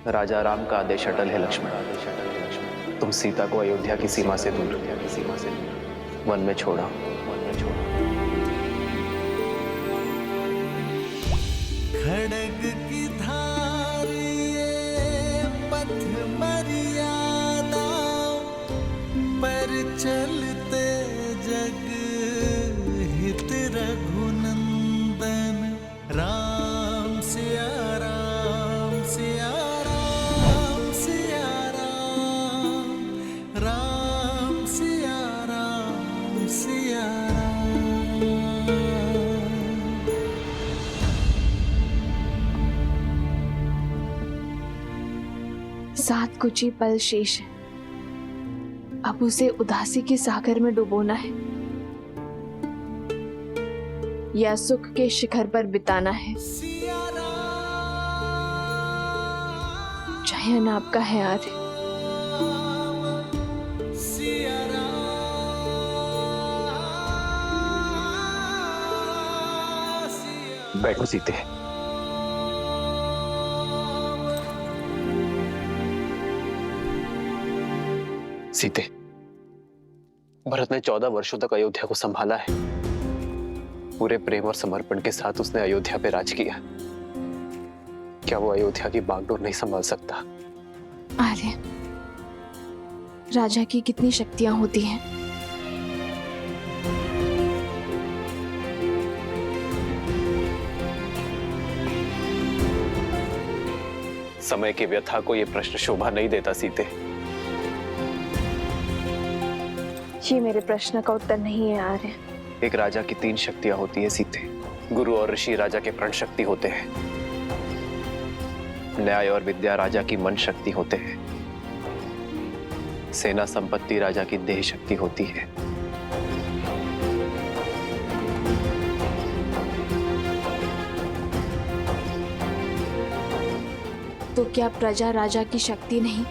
राजा राम का आदेश अटल है लक्ष्मण। तुम सीता को अयोध्या की सीमा से दूर वन में छोड़ा। खड़ग की धार ये पथ मर्यादा पर चलते जग हित रघुनंदन राम सिया राम सिया राम सिया राम राम सिया राम सिया राम। सात कुछ ही पल शेष है, अब उसे उदासी के सागर में डुबोना है या सुख के शिखर पर बिताना है। चयन आपका है आर्य। बैठो सीते। सीते, भरत ने 14 वर्षों तक अयोध्या को संभाला है। पूरे प्रेम और समर्पण के साथ उसने अयोध्या पे राज किया। क्या वो अयोध्या की बागडोर नहीं संभाल सकता? आर्य, राजा की कितनी शक्तियां होती हैं। समय की व्यथा को यह प्रश्न शोभा नहीं देता सीते। ये मेरे प्रश्न का उत्तर नहीं है आर्य। एक राजा की 3 शक्तियां होती है सीते। गुरु और ऋषि राजा के प्रण शक्ति होते हैं। न्याय और विद्या राजा की मन शक्ति होते हैं। सेना संपत्ति राजा की देह शक्ति होती है। तो क्या प्रजा राजा की शक्ति नहीं?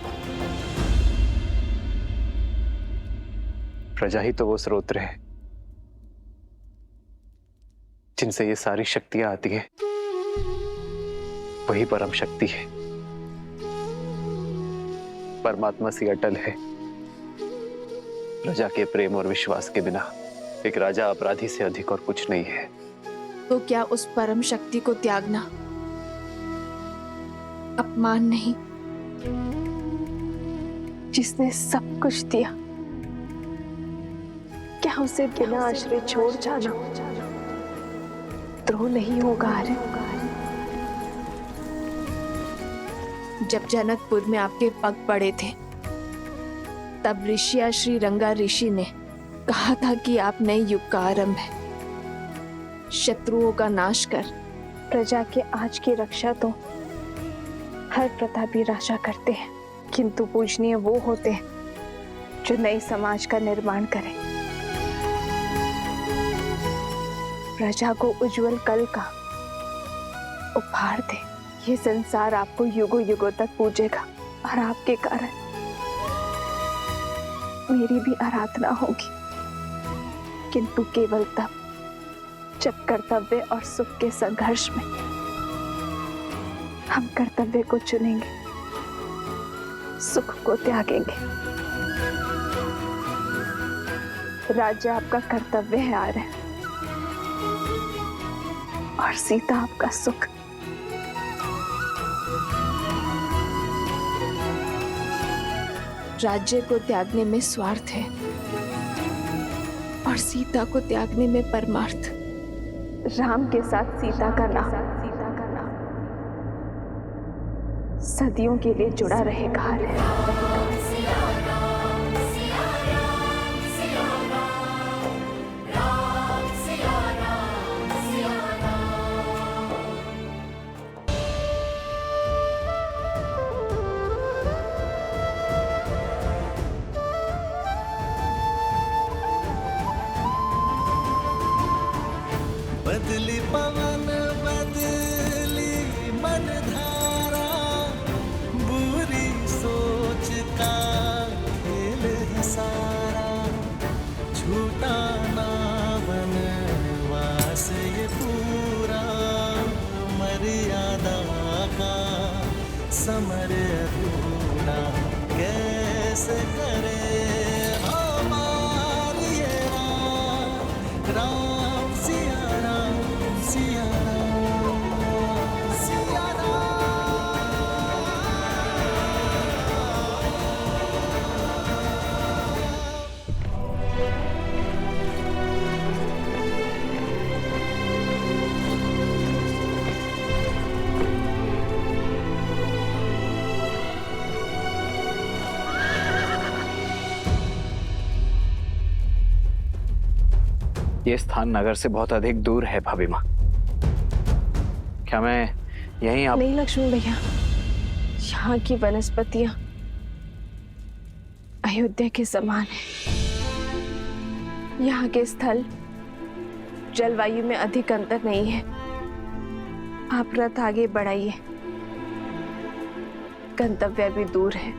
प्रजा ही तो वो स्रोत है जिनसे ये सारी शक्तियां आती हैं। वही परम शक्ति है, परमात्मा सी अटल है। प्रजा के प्रेम और विश्वास के बिना एक राजा अपराधी से अधिक और कुछ नहीं है। तो क्या उस परम शक्ति को त्यागना अपमान नहीं? जिसने सब कुछ दिया, क्या उसे बिना आश्रय छोड़ जाना द्रोह नहीं होगा आर्य? जब जनकपुर में आपके पग पड़े थे, तब ऋषिया श्री रंगा ऋषि ने कहा था कि आप नए युग का आरंभ है। शत्रुओं का नाश कर प्रजा के आज की रक्षा तो हर प्रतापी राजा करते हैं, किंतु पूजनीय वो होते हैं जो नए समाज का निर्माण करें, प्रजा को उज्जवल कल का उपहार दे। ये संसार आपको युगों युगों तक पूजेगा और आपके कारण मेरी भी आराधना होगी, किंतु केवल तब जब कर्तव्य और सुख के संघर्ष में हम कर्तव्य को चुनेंगे, सुख को त्यागेंगे। राज्य आपका कर्तव्य है आर्य, और सीता आपका सुख। राज्य को त्यागने में स्वार्थ है और सीता को त्यागने में परमार्थ। राम के साथ सीता का नाम सदियों के लिए जुड़ा रहेगा। बदली पवन बदली मन धारा, बुरी सोच समरे अधूरा कैसे करे हमारी ये राम सिया राम सिया राम सिया राम। ये स्थान नगर से बहुत अधिक दूर है भाभी माँ। क्या मैं यहीं आप नहीं लक्ष्मण भैया, यहाँ की वनस्पतियां अयोध्या के समान है। यहाँ के स्थल जलवायु में अधिक अंतर नहीं है। आप रथ आगे बढ़ाइए, गंतव्य भी दूर है।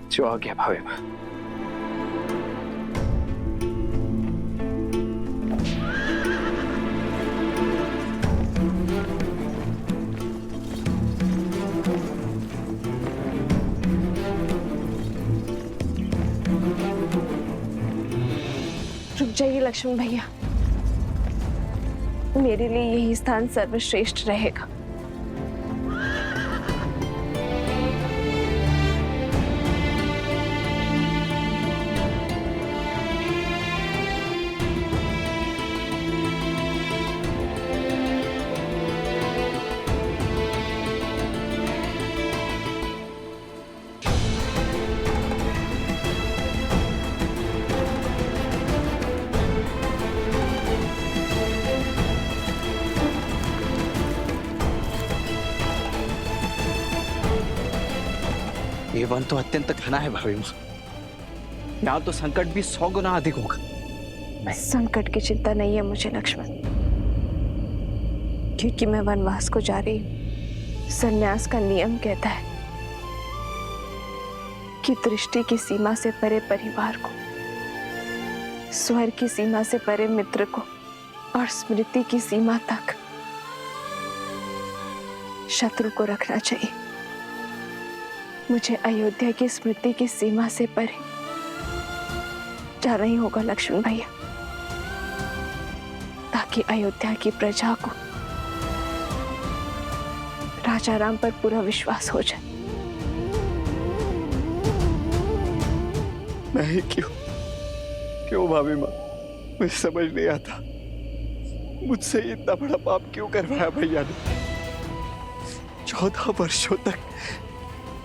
जो आ गया भाभी माँ। रुक जाइए लक्ष्मण भैया, मेरे लिए यही स्थान सर्वश्रेष्ठ रहेगा। ये वन तो अत्यंत घना है भाभी माँ। यहाँ तो संकट भी 100 गुना अधिक होगा। संकट की चिंता नहीं है मुझे लक्ष्मण, क्योंकि मैं वनवास को जा रही हूँ। संन्यास का नियम कहता है कि दृष्टि की सीमा से परे परिवार को, स्वर की सीमा से परे मित्र को और स्मृति की सीमा तक शत्रु को रखना चाहिए। मुझे अयोध्या की स्मृति की सीमा से परे जाना ही होगा लक्ष्मण भैया, ताकि अयोध्या की प्रजा को राजा राम पर पूरा विश्वास हो जाए। मैं क्यों भाभी माँ, मुझे समझ नहीं आता मुझसे इतना बड़ा पाप क्यों करवाया भैया ने। 14 वर्षों तक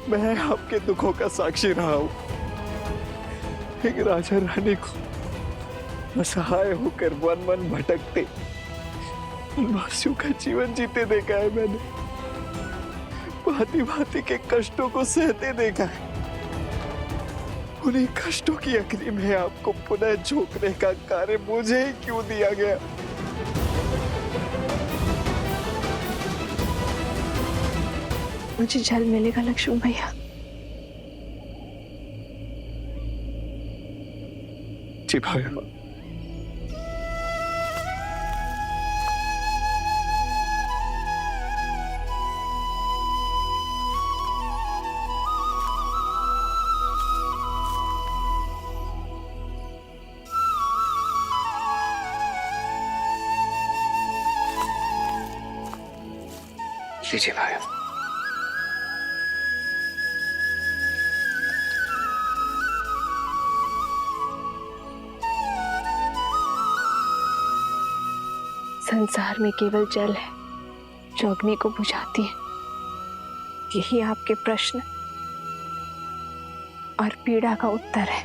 मैं आपके दुखों का साक्षी रहा हूं। एक राजा रानी को असहाय होकर वन वन भटकते वनवासियों का जीवन जीते देखा है मैंने। भांति भांति के कष्टों को सहते देखा है। उन्हीं कष्टों की अग्नि में आपको पुनः झोंकने का कार्य मुझे ही क्यों दिया गया। मुझे जल मिलेगा लक्ष्मण भैया। जी भाभी माँ। लीजिए भाई। संसार में केवल जल है जो अग्नि को बुझाती है। यही आपके प्रश्न और पीड़ा का उत्तर है।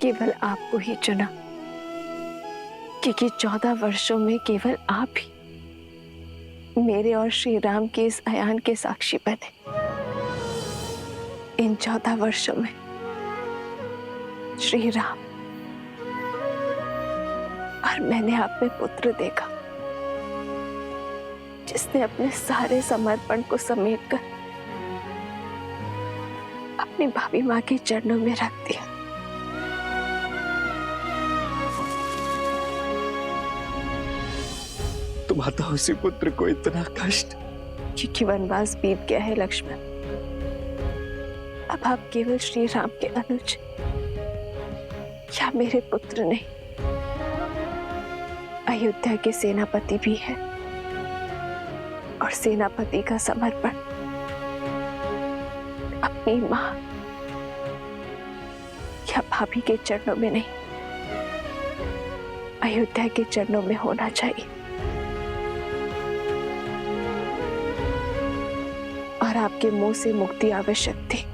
केवल आपको ही चुना, क्योंकि 14 वर्षों में केवल आप ही मेरे और श्री राम के इस अयान के साक्षी बने। इन 14 वर्षों में श्री राम और मैंने आप में पुत्र देखा, जिसने अपने सारे समर्पण को समेटकर अपनी भाभी माँ के चरणों में रख दिया। तुम आता उसी पुत्र को इतना कष्ट क्योंकि वनवास बीत गया है लक्ष्मण। अब आप केवल श्री राम के अनुज या मेरे पुत्र नहीं, अयोध्या के सेनापति भी हैं। और सेनापति का समर्पण अपनी मां या भाभी के चरणों में नहीं, अयोध्या के चरणों में होना चाहिए। और आपके मुंह से मुक्ति आवश्यक थी।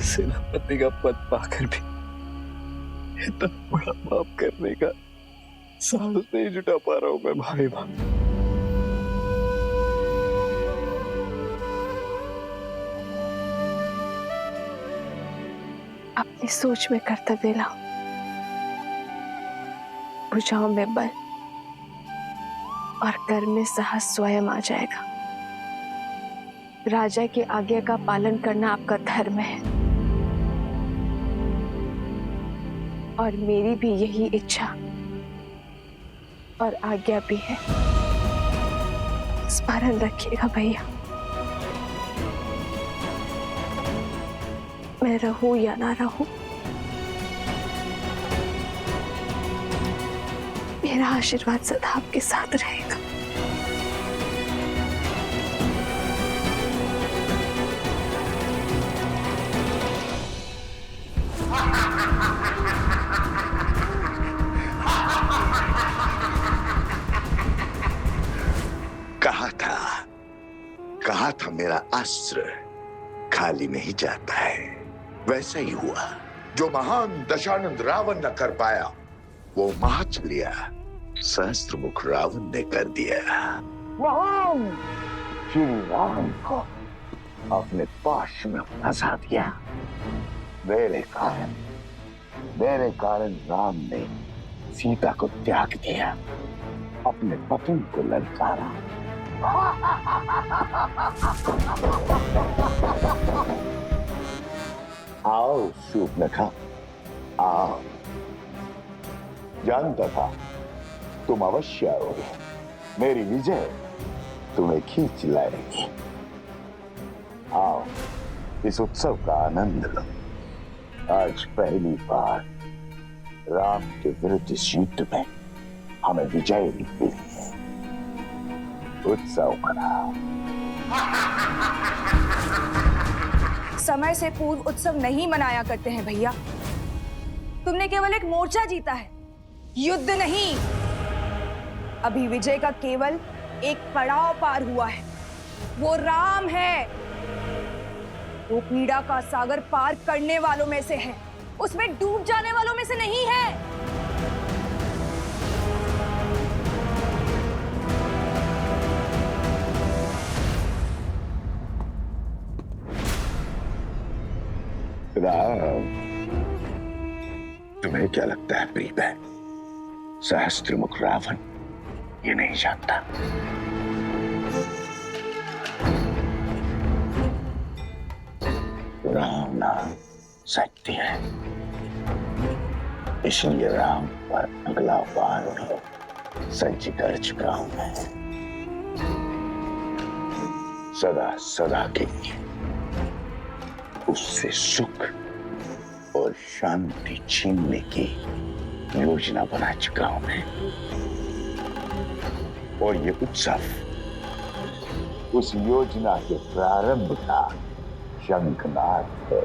सेनापति का पद पाकर भी इतना बड़ा पाप करने का साहस नहीं जुटा पा रहा हूं मैं भाई मां। अपनी सोच में कर्तव्य लाओ, भुजाओं में बल और कर में साहस स्वयं आ जाएगा। राजा की आज्ञा का पालन करना आपका धर्म है और मेरी भी यही इच्छा और आज्ञा भी है। स्मरण रखिएगा भैया, मैं रहूं या ना रहूं, मेरा आशीर्वाद सदा आपके साथ रहेगा। कहा था मेरा अस्त्र खाली नहीं जाता है। वैसा ही हुआ, जो महान दशानंद रावण न कर पाया वो महाचलिया सहस्त्रमुख रावण ने कर दिया। महान श्री राम को अपने पाश में फंसा दिया। मेरे कारण राम ने सीता को त्याग दिया, अपने पत्नी को ललकारा। आओ शूर्पणखा, आओ। जानता था तुम अवश्य आओगे। मेरी विजय तुम्हें खींच लाएगी। आओ, इस उत्सव का आनंद लो। आज पहली बार राम के विरुद्ध इस युद्ध में हमें विजय मिली है। उत्सव मनाओ। समय से पूर्व उत्सव नहीं मनाया करते हैं भैया। तुमने केवल एक मोर्चा जीता है, युद्ध नहीं। अभी विजय का केवल एक पड़ाव पार हुआ है, वो राम है। वो पीड़ा का सागर पार करने वालों में से है, उसमें डूब जाने वालों में से नहीं है। राम, तुम्हें क्या लगता है प्रिय बहन, सहस्त्रमुख रावण ये नहीं जानता। राम नाम सत्य है, इसलिए राम पर अगला बार भी सज्ज कर चुका हूं मैं। सदा सदा के लिए उससे सुख और शांति छीनने की योजना बना चुका हूं मैं। और ये उत्सव उस योजना के प्रारंभ का शंखनाद है।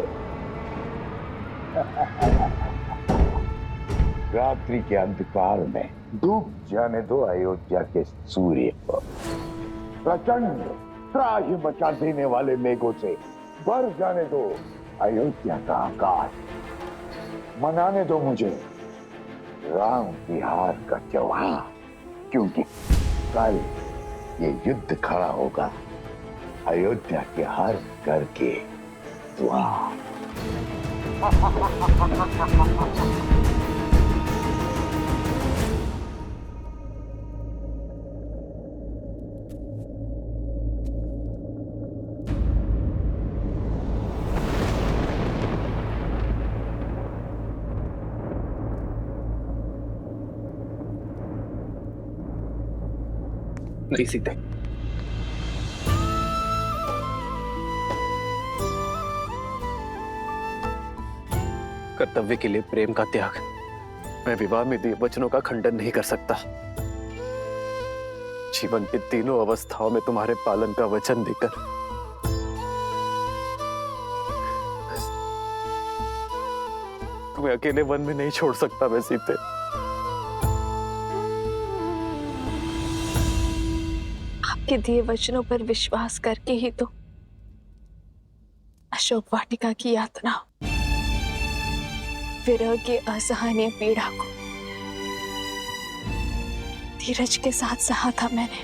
रात्रि के अंधकार में डूब जाने दो अयोध्या के सूर्य को। प्रचंड त्राहि मचा देने वाले मेघों से भर जाने दो अयोध्या का आकाश। मनाने दो मुझे राम की हार का त्योहार, क्योंकि कल ये युद्ध खड़ा होगा अयोध्या के हर घर के द्वार। नहीं सीते, कर्तव्य के लिए प्रेम का त्याग, मैं विवाह में दिए वचनों का खंडन नहीं कर सकता। जीवन की तीनों अवस्थाओं में तुम्हारे पालन का वचन देकर तुम्हें अकेले वन में नहीं छोड़ सकता मैं सीते। आपके दिए वचनों पर विश्वास करके ही तो अशोक वाटिका की यातना, विरह की असहनीय पीड़ा को धीरज के साथ सहा था मैंने,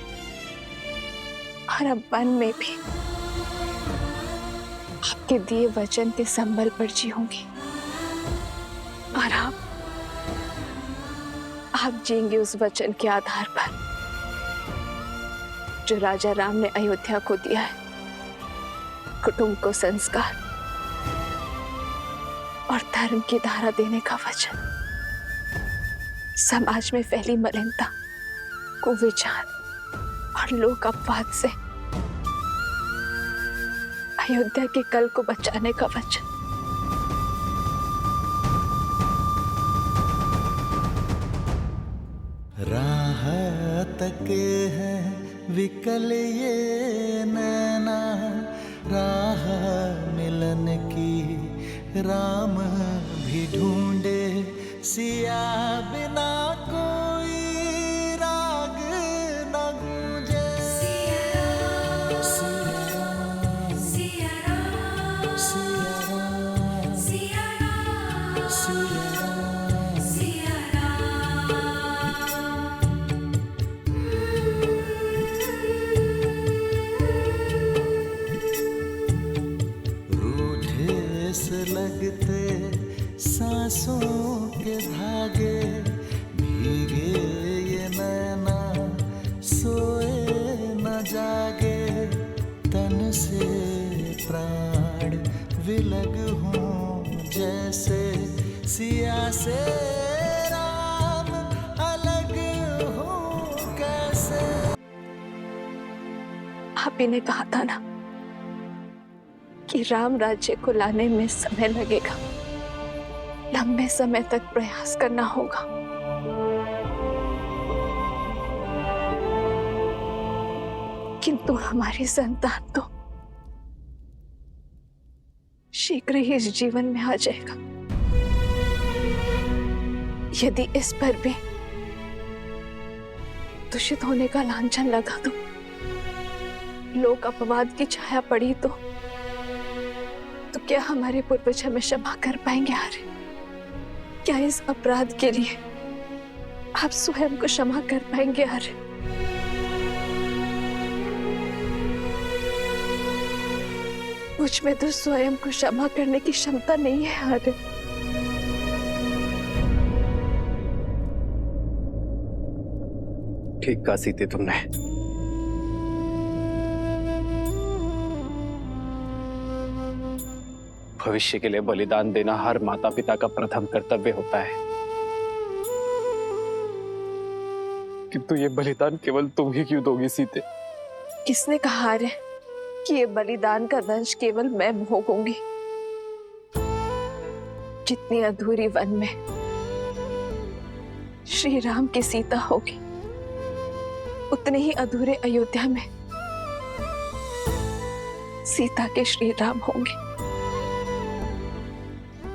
और अब मन में भी आपके दिए वचन के संबल पर जीऊंगी, और आप जिएंगे उस वचन के आधार पर जो राजा राम ने अयोध्या को दिया है, कुटुंब को संस्कार और धर्म की धारा देने का वचन। समाज में फैली मलिनता, कुविचार और लोक अपवाद से अयोध्या के कल को बचाने का वचन। राह तके है विकल ये नैना, राह मिलन की राम भी ढूंढे, सिया बिना कोई राग न गूंजे। सिया राम, सिया राम, सिया राम, सिया राम, सिया राम, सिया रूठे से लगते सांसों के धागे, भीगे ये नैना सोए न जागे, तन से प्राण विलग हों जैसे, सिया से राम अलग हो कैसे। आप ही ने कहा था ना कि राम राज्य को लाने में समय लगेगा, लंबे समय तक प्रयास करना होगा। किंतु हमारी संतान तो शीघ्र ही इस जीवन में आ जाएगा। यदि इस पर भी दूषित होने का लांछन लगा तो, लोक अपवाद की छाया पड़ी तो क्या हमारे पूर्वज हमें क्षमा कर पाएंगे? आर्य, क्या इस अपराध के लिए आप स्वयं को क्षमा कर पाएंगे? आर्य, मुझ में तो स्वयं को क्षमा करने की क्षमता नहीं है। आर्य, ठीक कहा सीते तुमने। भविष्य के लिए बलिदान देना हर माता पिता का प्रथम कर्तव्य होता है, किंतु ये बलिदान केवल तुम ही क्यों दोगी सीते? किसने कहा आर्य कि ये बलिदान का दंश केवल मैं भोगूंगी? जितनी अधूरी वन में श्री राम की सीता होगी, उतने ही अधूरे अयोध्या में सीता के श्री राम होंगे।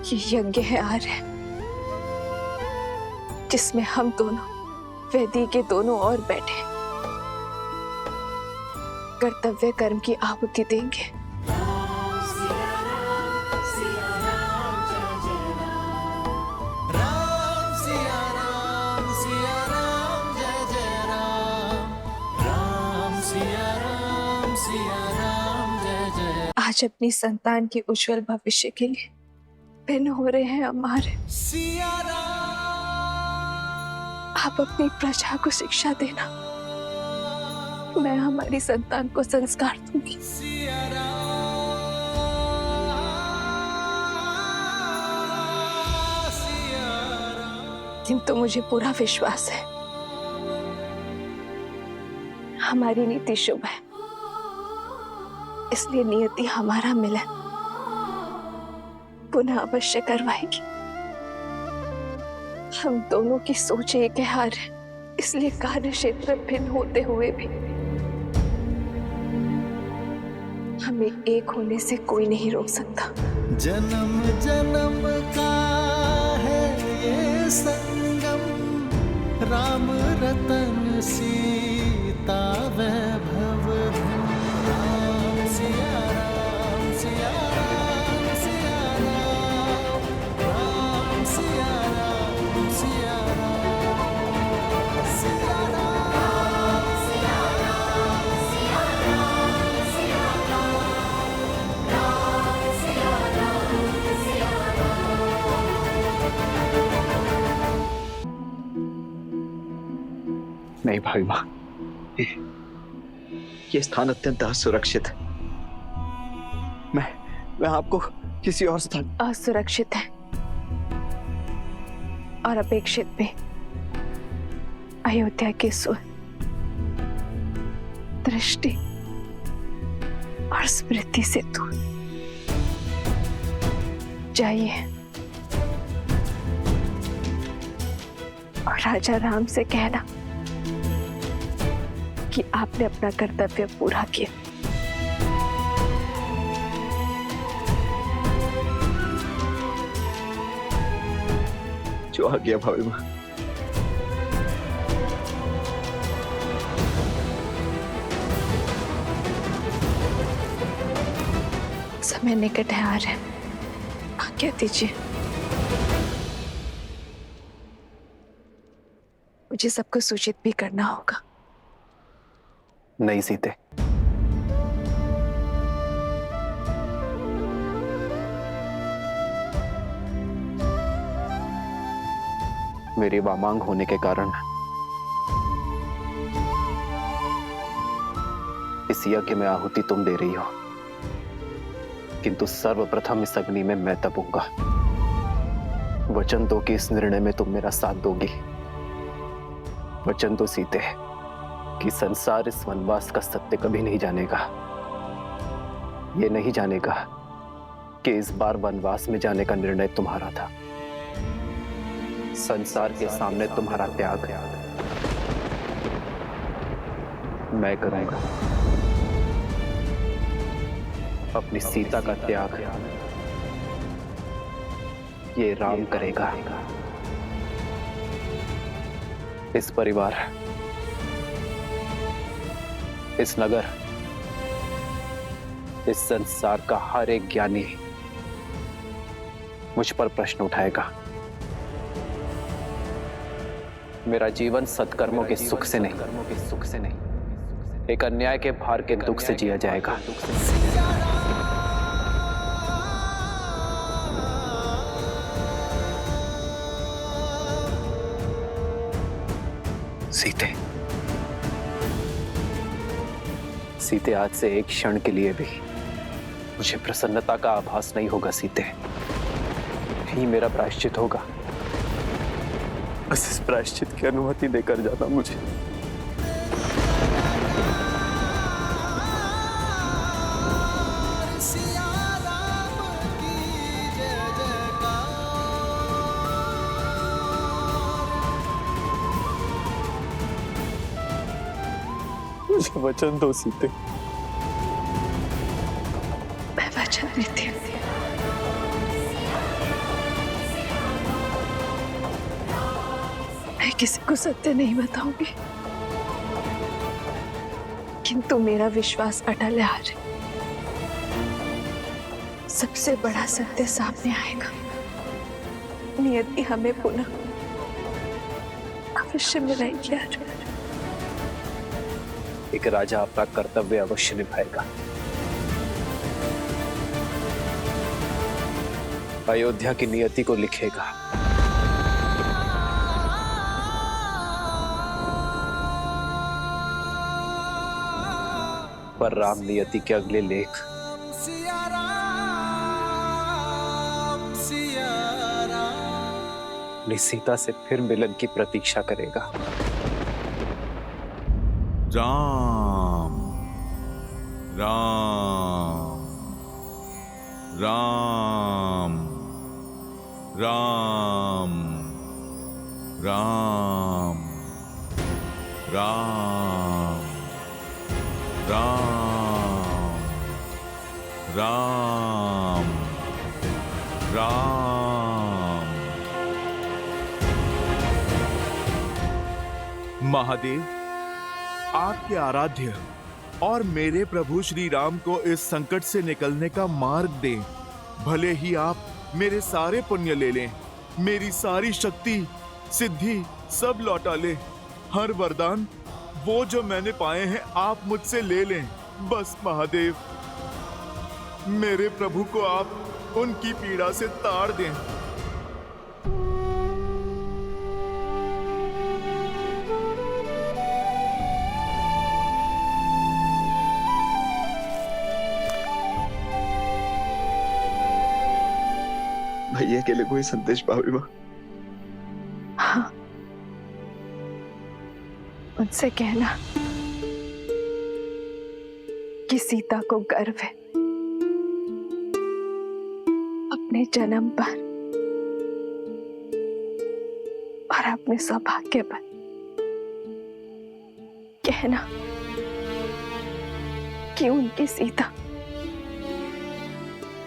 ये यज्ञ है आर्य, जिसमें हम दोनों वेदी के दोनों ओर बैठे कर्तव्य कर्म की आहुति देंगे। आज अपनी संतान के उज्जवल भविष्य के लिए भिन्न हो रहे हैं हमारे। आप अपनी प्रजा को शिक्षा देना, मैं हमारी संतान को संस्कार दूंगी। किंतु मुझे पूरा विश्वास है हमारी नीति शुभ है, इसलिए नियति हमारा मिलन पुनः अवश्य करवाएगी। हम दोनों की सोच एक है, इसलिए कार्य क्षेत्र भिन्न होते हुए भी हमें एक होने से कोई नहीं रोक सकता। जन्म जन्म का है ये संगम, राम रतन सीता वैभव धन। राम सिया राम सिया राम सिया राम, राम सिया राम सिया राम, सिया राम सिया राम सिया राम, सिया राम राम सिया राम सिया नहीं भाई माँ, ये स्थान अत्यंत असुरक्षित है। मैं आपको किसी और स्थान। असुरक्षित है और अपेक्षित भी। अयोध्या की सुर, दृष्टि और स्मृति से दूर जाइए और राजा राम से कहना कि आपने अपना कर्तव्य पूरा किया। जो आ गया भाभी माँ। समय निकट है, आ रहे हैं, आज्ञा दीजिए। मुझे सबको सूचित भी करना होगा। नहीं सीते, मेरी वामांग होने के कारण इस यज्ञ में आहुति तुम दे रही हो, किंतु सर्वप्रथम इस अग्नि में मैं तपूंगा। वचन दो कि इस निर्णय में तुम मेरा साथ दोगी। वचन दो सीते कि संसार इस वनवास का सत्य कभी नहीं जानेगा। ये नहीं जानेगा कि इस बार वनवास में जाने का निर्णय तुम्हारा था। संसार के सामने तुम्हारा त्याग मैं करूंगा, अपनी सीता का त्याग ये राम करेगा। इस परिवार, इस नगर, इस संसार का हर एक ज्ञानी मुझ पर प्रश्न उठाएगा। मेरा जीवन सत्कर्मों के सुख से नहीं, एक अन्याय के भार के दुख से जिया जाएगा। सीते, आज से एक क्षण के लिए भी मुझे प्रसन्नता का आभास नहीं होगा। सीते, यही मेरा प्रायश्चित होगा। बस इस प्रायश्चित की अनुमति देकर जाना मुझे। मुझे वचन दो सीते। मैं वचन देती हूँ। मैं किसी को सत्य नहीं बताऊंगी, किंतु मेरा विश्वास अटल है। आज सबसे बड़ा सत्य सामने आएगा। नियति हमें पुनः अवश्य मिलाएगी। आज एक राजा अपना कर्तव्य अवश्य निभाएगा। अयोध्या की नियति को लिखेगा। पर राम नियति के अगले लेख अपनी सीता से फिर मिलन की प्रतीक्षा करेगा। राम राम राम राम राम राम राम राम राम। महादेव, आपके आराध्य और मेरे प्रभु श्री राम को इस संकट से निकलने का मार्ग दें। भले ही आप मेरे सारे पुण्य ले लें, मेरी सारी शक्ति सिद्धि सब लौटा लें। हर वरदान वो जो मैंने पाए हैं आप मुझसे ले लें। बस महादेव, मेरे प्रभु को आप उनकी पीड़ा से ताड़ दें। भैया के लिए कोई संदेश भाभी माँ? हाँ, उनसे कहना कि सीता को गर्व है अपने जन्म पर और अपने सौभाग्य पर। कहना कि उनकी सीता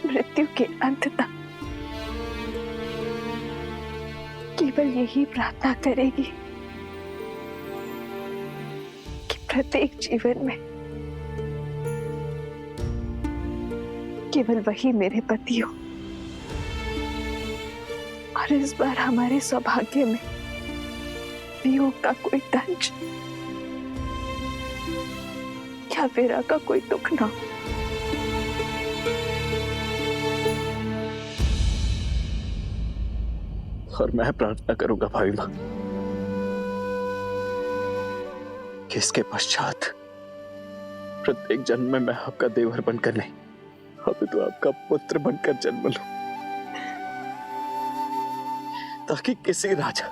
मृत्यु के अंत तक केवल यही प्रार्थना करेगी कि प्रत्येक जीवन में केवल वही मेरे पति हो। और इस बार हमारे सौभाग्य में वियोग का कोई दंश या वीरा का कोई दुख ना हो। और मैं प्रार्थना करूंगा भाभी माँ कि इसके पश्चात प्रत्येक जन्म में मैं आपका देवर बनकर नहीं, अभी तो आपका पुत्र बनकर जन्म लूं, ताकि किसी राजा,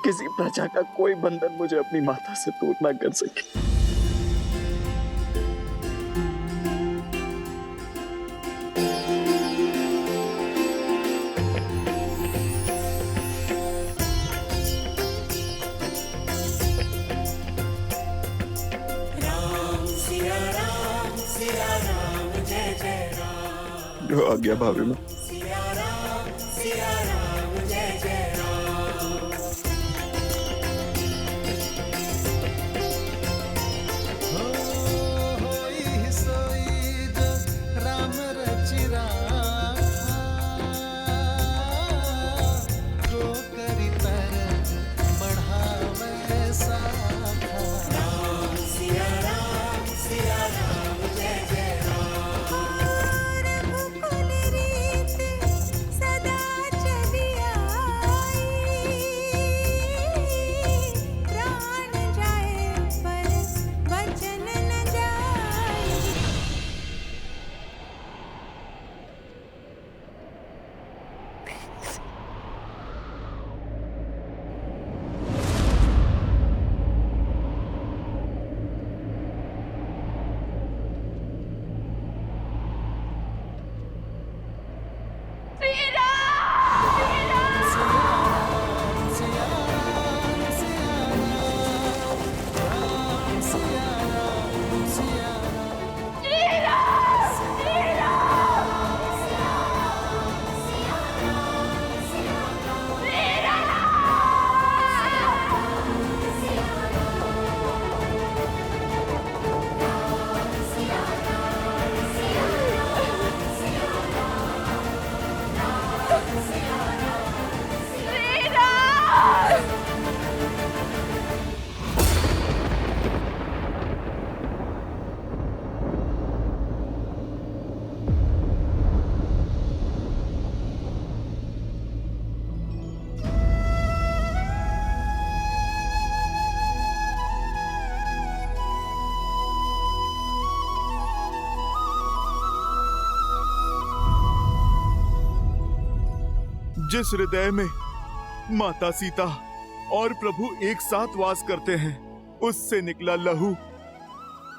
किसी प्रजा का कोई बंधन मुझे अपनी माता से दूर ना कर सके। जो आ गया भाभी में। जिस हृदय में माता सीता और प्रभु एक साथ वास करते हैं, उससे निकला लहू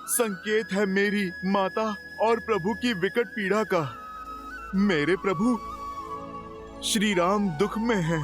संकेत है मेरी माता और प्रभु की विकट पीड़ा का। मेरे प्रभु श्री राम दुख में हैं।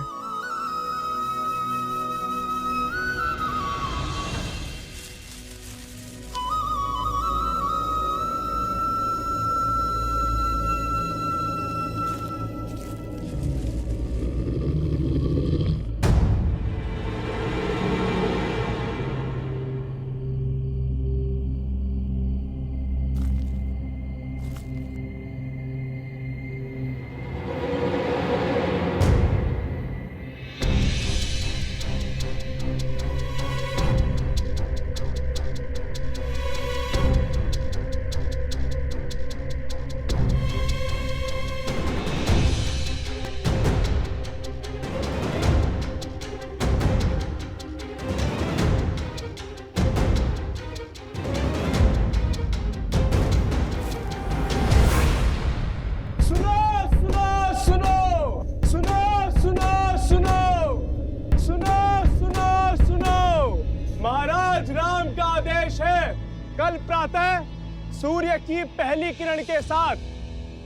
कल प्रातः सूर्य की पहली किरण के साथ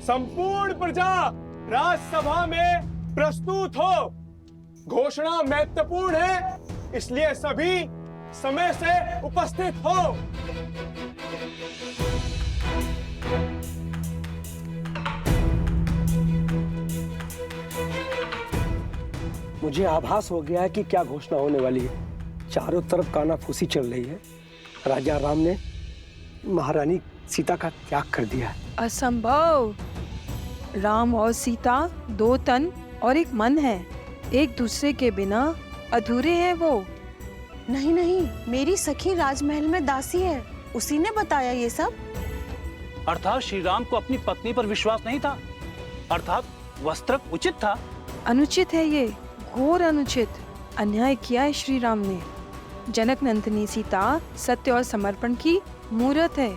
संपूर्ण प्रजा राजसभा में प्रस्तुत हो। घोषणा महत्वपूर्ण है, इसलिए सभी समय से उपस्थित हो। मुझे आभास हो गया है कि क्या घोषणा होने वाली है। चारों तरफ कानाफूसी चल रही है। राजा राम ने महारानी सीता का त्याग कर दिया है। असंभव। राम और सीता दो तन और एक मन है, एक दूसरे के बिना अधूरे हैं वो। नहीं नहीं, मेरी सखी राजमहल में दासी है, उसी ने बताया ये सब। अर्थात श्री राम को अपनी पत्नी पर विश्वास नहीं था, अर्थात वस्त्र उचित था। अनुचित है ये, घोर अनुचित। अन्याय किया है श्री राम ने। जनक नंदिनी सीता सत्य और समर्पण की मूर्त है।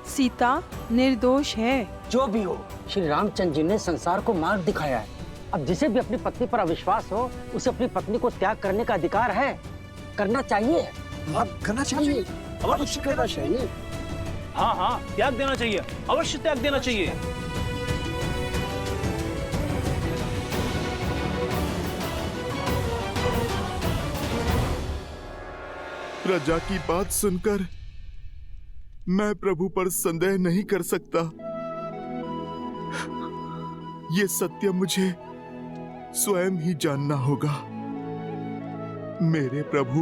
सीता निर्दोष है। जो भी हो, श्री रामचंद्र जी ने संसार को मार्ग दिखाया है। अब जिसे भी अपनी पत्नी पर अविश्वास हो, उसे अपनी पत्नी को त्याग करने का अधिकार है, करना चाहिए। करना चाहिए, अवश्य करना चाहिए। हाँ हाँ, त्याग देना चाहिए, अवश्य त्याग देना चाहिए। प्रजा की बात सुनकर मैं प्रभु पर संदेह नहीं कर सकता। ये सत्य मुझे स्वयं ही जानना होगा। मेरे प्रभु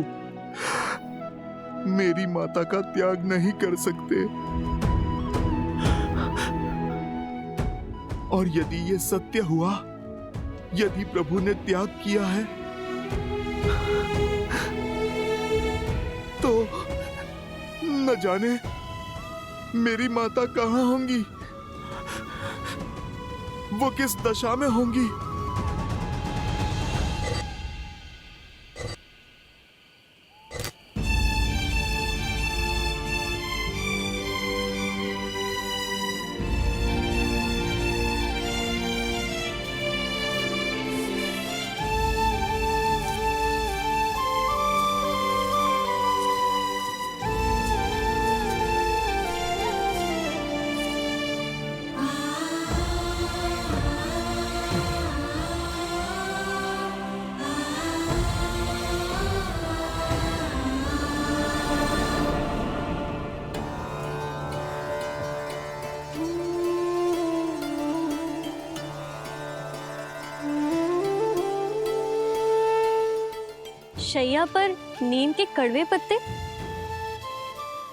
मेरी माता का त्याग नहीं कर सकते, और यदि ये सत्य हुआ, यदि प्रभु ने त्याग किया है, तो न जाने मेरी माता कहाँ होंगी, वो किस दशा में होंगी। शैया पर नीम के कड़वे पत्ते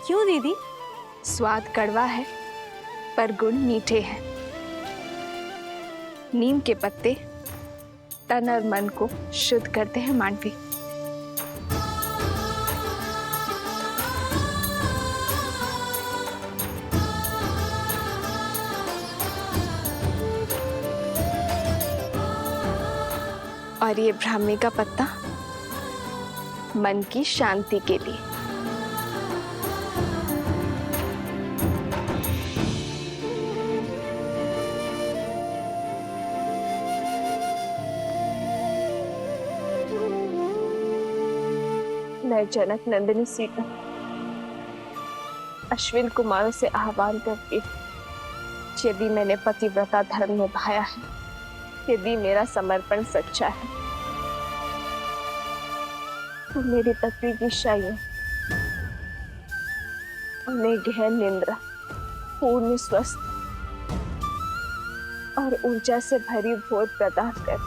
क्यों दीदी? स्वाद कड़वा है पर गुण मीठे हैं। नीम के पत्ते तन और मन को शुद्ध करते हैं मांडवी। और ये ब्राह्मी का पत्ता मन की शांति के लिए। मैं जनक नंदिनी सीता अश्विन कुमारों से आह्वान करती हूँ, यदि मैंने पतिव्रता धर्म निभाया है, यदि मेरा समर्पण सच्चा है, तो मेरी पत्नी की शयन उन्हें गहन निंद्रा, पूर्ण स्वस्थ और ऊर्जा से भरी भोर प्रदान कर।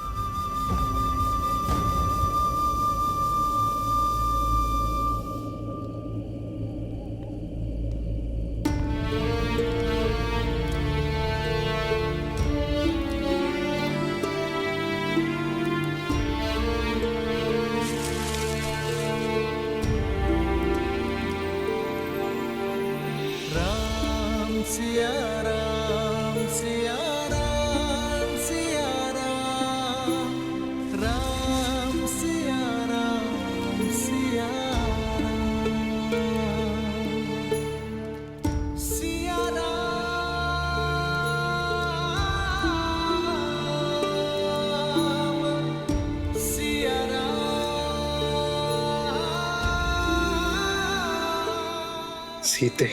सिया राम सिया राम सिया राम, राम सिया राम सिया राम, सिया राम सिया राम। सीते,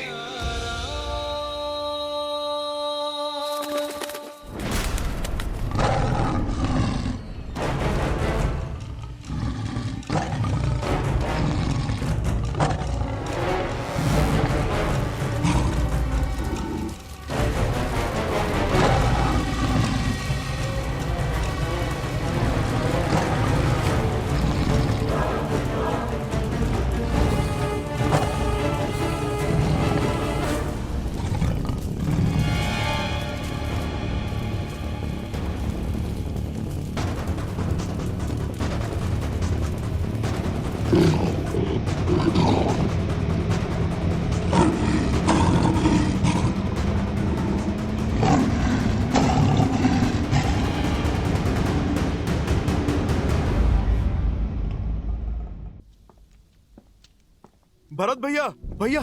भरत भैया, भैया,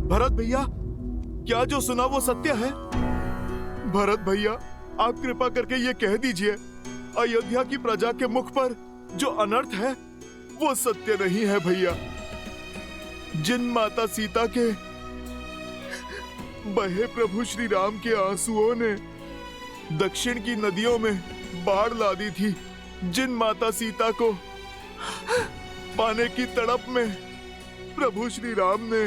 भरत भैया, क्या जो सुना वो सत्य है? भरत भैया, आप कृपा करके ये कह दीजिए, अयोध्या की प्रजा के मुख पर जो अनर्थ है वो सत्य नहीं है भैया। जिन माता सीता के बहे प्रभु श्री राम के आंसुओं ने दक्षिण की नदियों में बाढ़ ला दी थी, जिन माता सीता को पाने की तड़प में प्रभु श्री राम ने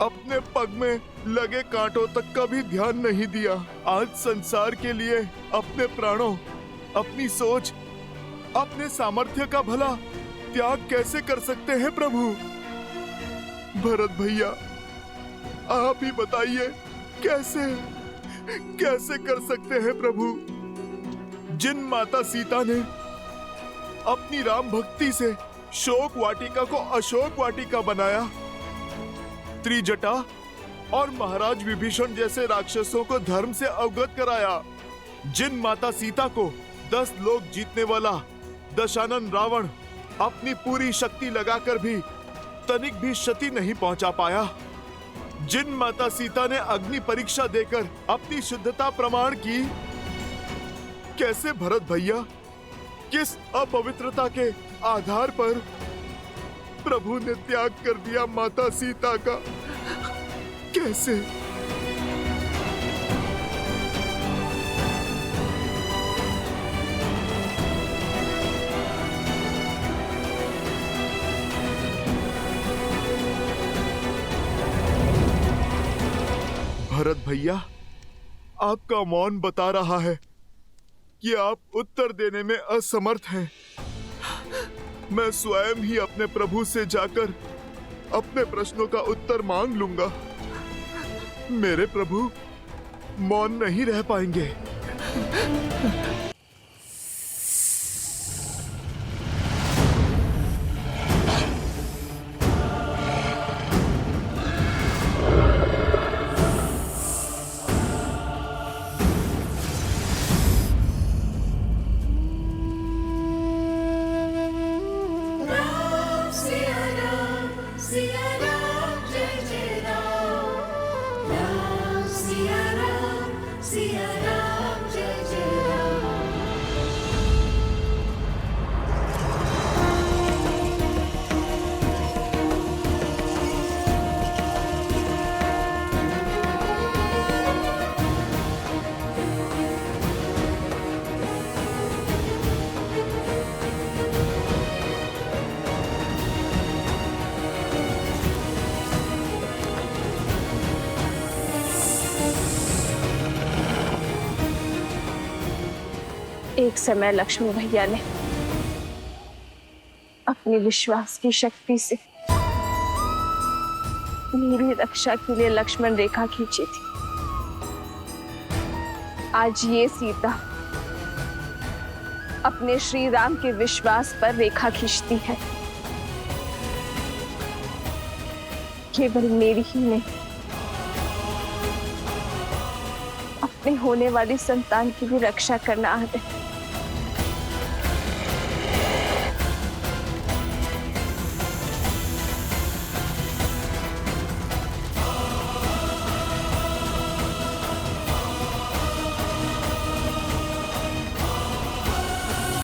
अपने पग में लगे कांटों तक का भी ध्यान नहीं दिया, आज संसार के लिए अपने प्राणों, अपनी सोच, अपने सामर्थ्य का भला त्याग कैसे कर सकते हैं प्रभु? भरत भैया, आप ही बताइए, कैसे कैसे कर सकते हैं प्रभु? जिन माता सीता ने अपनी राम भक्ति से शोक वाटिका को अशोक वाटिका बनाया, त्रिजटा और महाराज विभीषण जैसे राक्षसों को धर्म से अवगत कराया, जिन माता सीता को 10 लोक जीतने वाला दशानन रावण अपनी पूरी शक्ति लगाकर भी तनिक भी क्षति नहीं पहुंचा पाया, जिन माता सीता ने अग्नि परीक्षा देकर अपनी शुद्धता प्रमाण की, कैसे भरत भैया, किस अपवित्रता के आधार पर प्रभु ने त्याग कर दिया माता सीता का? कैसे? भरत भैया, आपका मौन बता रहा है कि आप उत्तर देने में असमर्थ हैं। मैं स्वयं ही अपने प्रभु से जाकर अपने प्रश्नों का उत्तर मांग लूंगा। मेरे प्रभु मौन नहीं रह पाएंगे। एक समय लक्ष्मण भैया ने अपने विश्वास की शक्ति से मेरी रक्षा के लिए लक्ष्मण रेखा खींची थी। आज ये सीता अपने श्री राम के विश्वास पर रेखा खींचती है। केवल मेरी ही नहीं, अपने होने वाली संतान की भी रक्षा करना है।